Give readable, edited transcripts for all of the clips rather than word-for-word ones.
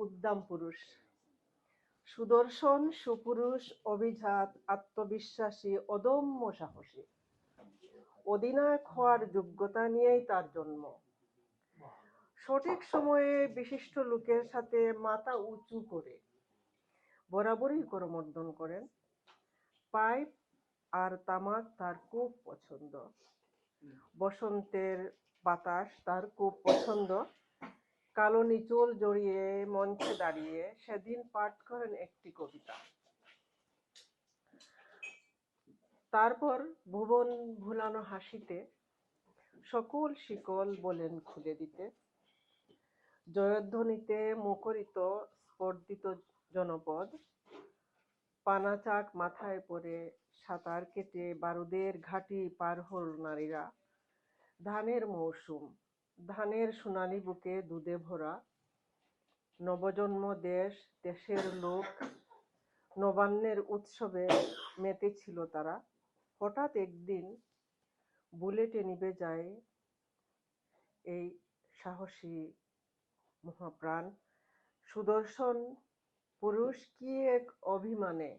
উদ্দাম পুরুষ, সুদর্শন, সুপুরুষ, অভিজাত, আত্মবিশ্বাসী, অদম্য সাহসী। অধিনায়ক হওয়ার যোগ্যতা নিয়েই তার জন্ম। সঠিক সময়ে বিশিষ্ট লোকের সাথে মাথা উঁচু করে বরাবরই করমর্দন করেন। পাইপ আর তামাক তার খুব পছন্দ। বসন্তের বাতাস তার খুব পছন্দ। কালো নিচুল জড়িয়ে মঞ্চে দাঁড়িয়ে সেদিন পাঠ করেন একটি কবিতা। তারপর ভুবন ভুলানো হাসিতে সকল শিকল বলেন খুলে দিতে। জয়ধ্বনিতে মুখরিত স্পর্ধিত জনপদ। পানাচাক মাথায় পরে সাঁতার কেটে বারুদের ঘাঁটি পার হল নারীরা। ধানের মৌসুম, ধানের সোনালী বুকে দুধে ভরা। নবজন্ম দেশ, দেশের লোক, নবান্নের উৎসবে মেতেছিল তারা। হঠাৎ একদিন বুলেটে নিভে যায় এই সাহসী মহাপ্রাণ। সুদর্শন পুরুষ কি এক অভিমানে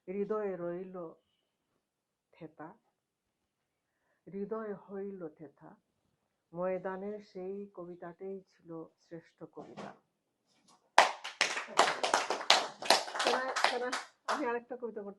হৃদয়ে রইল থেতা, হৃদয় হইল থেতা। ময়দানের সেই কবিতাটাই ছিল শ্রেষ্ঠ কবিতা। আমি আরেকটা কবিতা পড়তে